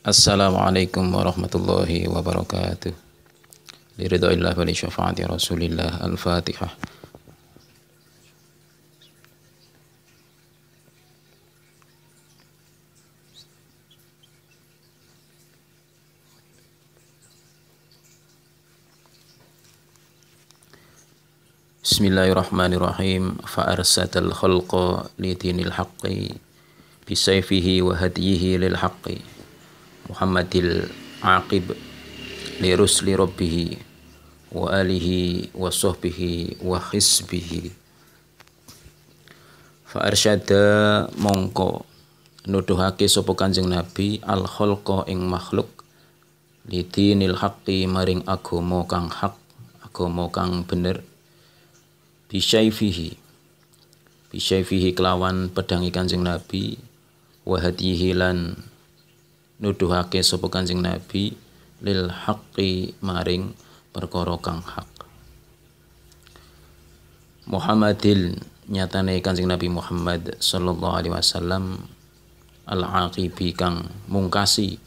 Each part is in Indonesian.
Assalamualaikum warahmatullahi wabarakatuh. Liridhoillah wa li syafaati Rasulillah. Al-Fatihah. Bismillahirrahmanirrahim. Fa'arsadal khalqa li dinil haqqi bisayfihi wa hadiyihi lil haqqi Muhammadil aqib li rusli rabbihi wa alihi wa sahbihi wa hisbihi. Fa'arsyada mongko nuduhake sapa Kanjeng Nabi al khalqa ing makhluk li dinil haqqi maring agama kang hak, agama kang bener. Bisyaifihi kelawan pedangi Kanjeng Nabi wa hadiyihi lan nuduhake sapa Kanjeng Nabi lil haqqi maring perkara kang hak. Muhammadil nyatane Kanjeng Nabi Muhammad sallallahu alaihi wasallam al-aqibi kang mungkasi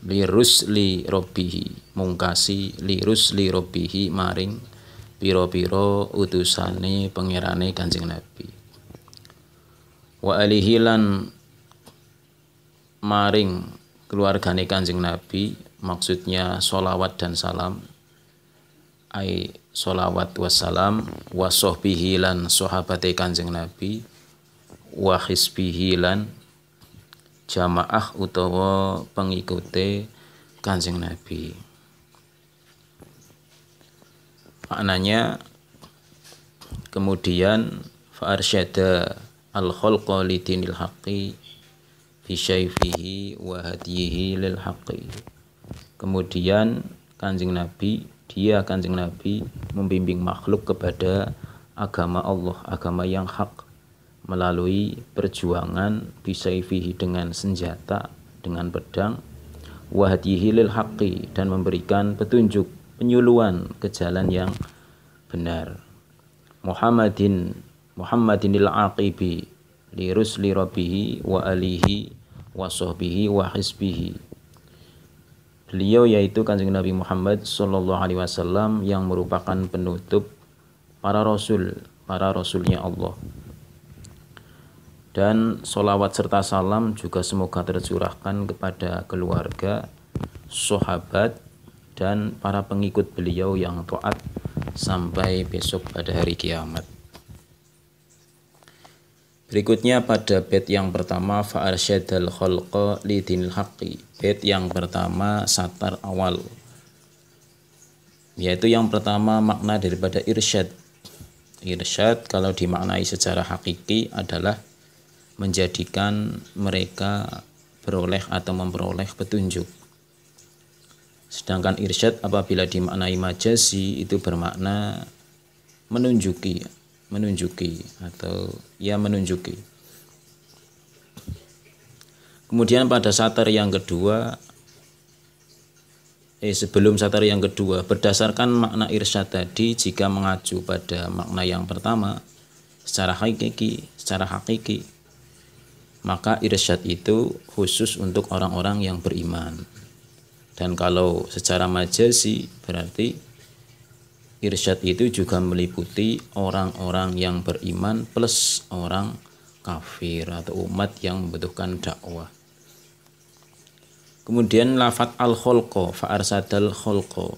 lirusli rabbihi, mungkasi lirusli rabbihi maring piro-piro utusane pangerane Kanjeng Nabi. Wa alihi lan maring keluargane Kanjeng Nabi, maksudnya sholawat dan salam, ai sholawat wassalam wa sahbihi lan sahabate Kanjeng Nabi, wa hisbihi lan jamaah utawa pengikute Kanjeng Nabi. Maknanya kemudian fa'arsyada al-khalqa li dinil haqqi bisyaifihi wa hadiyihi lil haqqi. Kemudian Kanjeng Nabi membimbing makhluk kepada agama Allah, agama yang hak melalui perjuangan bisyaifihi dengan senjata, dengan pedang, wa hadiyihi lil haqqi dan memberikan petunjuk, penyuluhan ke jalan yang benar. Muhammadinil aqibi li rusli rabbihi wa alihi wa sahbihi wa hisbihi. Beliau yaitu Kanjeng Nabi Muhammad sallallahu alaihi wasallam yang merupakan penutup para rasulnya Allah. Dan sholawat serta salam juga semoga tercurahkan kepada keluarga, sahabat, dan para pengikut beliau yang taat sampai besok pada hari kiamat. Berikutnya pada bait yang pertama fa'arsyadal khalqa li dinil haqqi. Bait yang pertama satar awal, yaitu yang pertama makna daripada irsyad. Irsyad kalau dimaknai secara hakiki adalah menjadikan mereka beroleh atau memperoleh petunjuk. Sedangkan irsyad apabila dimaknai majazi itu bermakna menunjuki atau ya menunjuki. Kemudian pada satar yang kedua sebelum satar yang kedua, berdasarkan makna irsyad tadi, jika mengacu pada makna yang pertama secara hakiki, maka irsyad itu khusus untuk orang-orang yang beriman. Dan kalau secara majazi berarti irsyad itu juga meliputi orang-orang yang beriman plus orang kafir atau umat yang membutuhkan dakwah. Kemudian lafadz al-khalqa, fa'arsadal khalqa,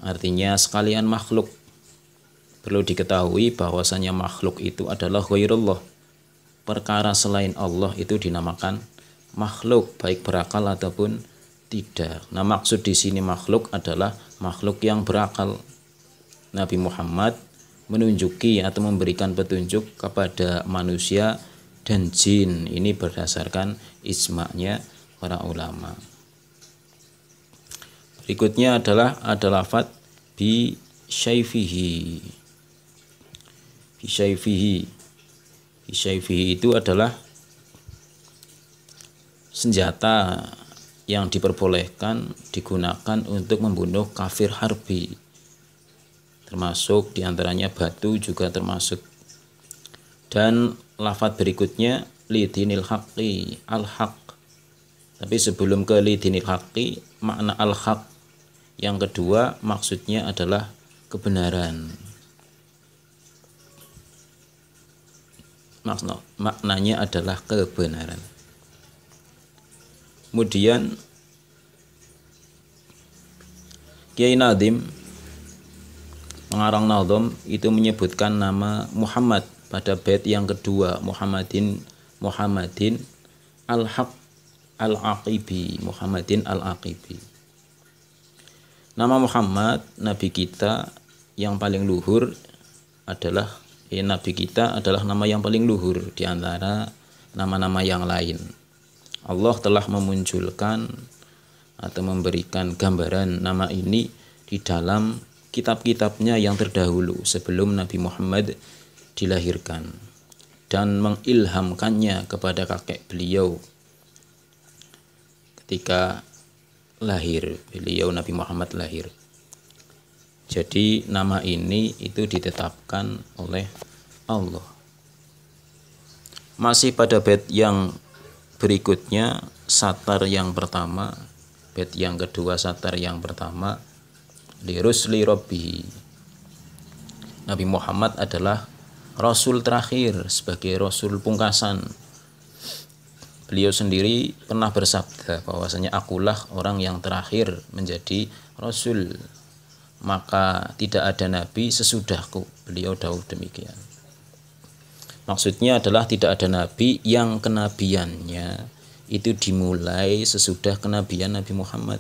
artinya sekalian makhluk. Perlu diketahui bahwasanya makhluk itu adalah ghairullah. Perkara selain Allah itu dinamakan makhluk, baik berakal ataupun tidak. Nah, maksud di sini makhluk adalah makhluk yang berakal. Nabi Muhammad menunjuki atau memberikan petunjuk kepada manusia dan jin. Ini berdasarkan ijma'nya para ulama. Berikutnya adalah ada lafadz bi syaifihi. Bisyaifihi itu adalah senjata yang diperbolehkan digunakan untuk membunuh kafir harbi, termasuk diantaranya batu juga termasuk. Dan lafadz berikutnya li dinil haqqi, al-haq, Tapi sebelum ke lidinil haqqi, makna al-haq yang kedua maksudnya adalah kebenaran. Maknanya adalah kebenaran. Kemudian Kiai Nadim pengarang Nazm itu menyebutkan nama Muhammad pada bait yang kedua, Muhammadin al-haq al-aqibi, Muhammadin al-aqibi. Nama Muhammad, nabi kita yang paling luhur adalah nabi kita adalah nama yang paling luhur di antara nama-nama yang lain. Allah telah memunculkan atau memberikan gambaran nama ini di dalam kitab-kitabnya yang terdahulu sebelum Nabi Muhammad dilahirkan dan mengilhamkannya kepada kakek beliau ketika lahir, beliau Nabi Muhammad lahir. Jadi nama ini itu ditetapkan oleh Allah. Masih pada bait yang berikutnya, satar yang pertama, bait yang kedua satar yang pertama, li rusli rabbihi. Nabi Muhammad adalah rasul terakhir sebagai rasul pungkasan. Beliau sendiri pernah bersabda bahwasanya akulah orang yang terakhir menjadi rasul, maka tidak ada nabi sesudahku. Beliau dawuh demikian. Maksudnya adalah tidak ada nabi yang kenabiannya itu dimulai sesudah kenabian Nabi Muhammad.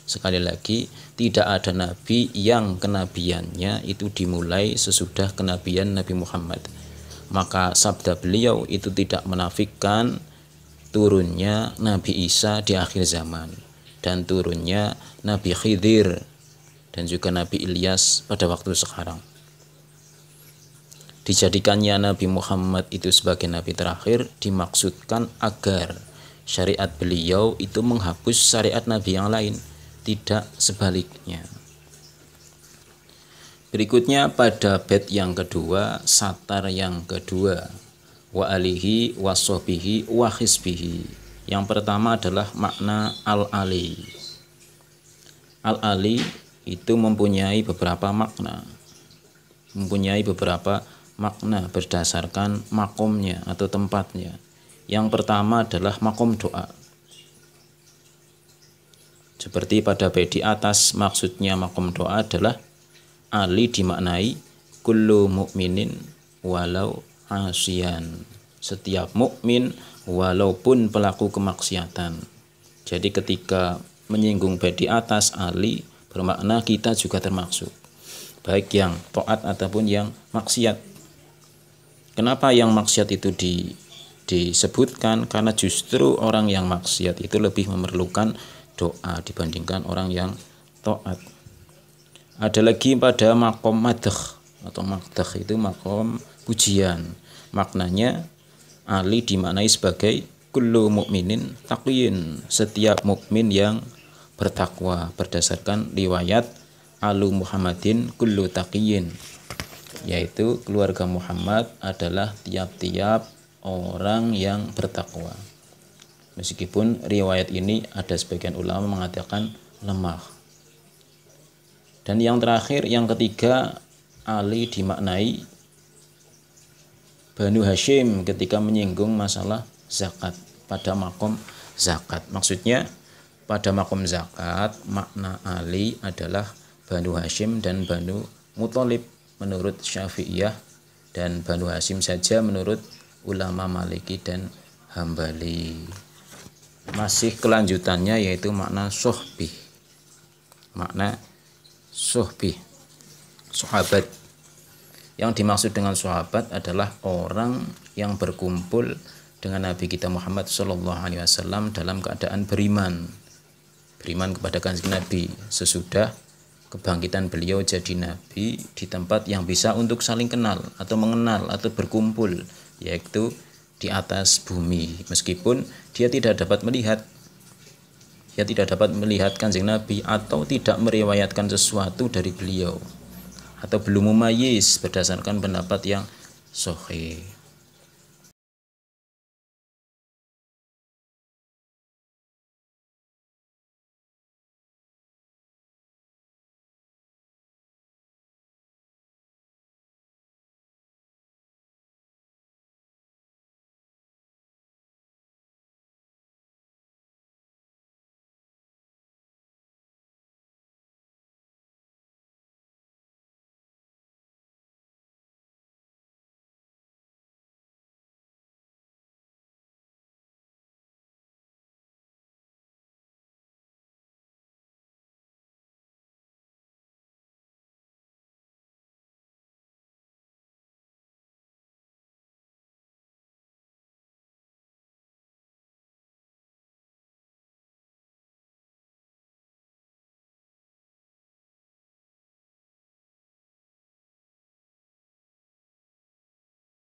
Sekali lagi, tidak ada nabi yang kenabiannya itu dimulai sesudah kenabian Nabi Muhammad. Maka sabda beliau itu tidak menafikan turunnya Nabi Isa di akhir zaman dan turunnya Nabi Khidir dan juga Nabi Ilyas pada waktu sekarang. Dijadikannya Nabi Muhammad itu sebagai nabi terakhir dimaksudkan agar syariat beliau itu menghapus syariat nabi yang lain, tidak sebaliknya. Berikutnya pada bait yang kedua, satar yang kedua, wa alihi wa sahbihi wa hisbihi. Yang pertama adalah makna al-ali. Al-ali itu mempunyai beberapa makna. Berdasarkan makomnya atau tempatnya. Yang pertama adalah makom doa. Seperti pada bait di atas, maksudnya makom doa adalah ali dimaknai kullu mukminin walau asyan. Setiap mukmin walaupun pelaku kemaksiatan. Jadi ketika menyinggung bait di atas, ali bermakna kita juga termasuk, baik yang taat ataupun yang maksiat. Kenapa yang maksiat itu disebutkan? Karena justru orang yang maksiat itu lebih memerlukan doa dibandingkan orang yang taat. Ada lagi pada makom madh atau makdah, itu makom pujian. Maknanya ali dimaknai sebagai kullu mukminin taqiyyin, setiap mukmin yang bertakwa, berdasarkan riwayat alu Muhammadin kullu taqiyyin, yaitu keluarga Muhammad adalah tiap-tiap orang yang bertakwa. Meskipun riwayat ini ada sebagian ulama mengatakan lemah. Dan yang terakhir, yang ketiga, ali dimaknai Banu Hashim ketika menyinggung masalah zakat pada makom zakat. Maksudnya pada makom zakat makna ali adalah Banu Hashim dan Banu Muthalib menurut Syafi'iyah, dan Banu Hashim saja menurut ulama Maliki dan Hambali. Masih kelanjutannya yaitu makna sohbih. Makna sohbih, sahabat. Yang dimaksud dengan sahabat adalah orang yang berkumpul dengan Nabi kita Muhammad SAW dalam keadaan beriman kepada kanjeng Nabi sesudah kebangkitan beliau jadi nabi di tempat yang bisa untuk saling kenal atau mengenal atau berkumpul, yaitu di atas bumi. Meskipun dia tidak dapat melihat kanjeng Nabi atau tidak meriwayatkan sesuatu dari beliau atau belum mumayyiz berdasarkan pendapat yang sahih.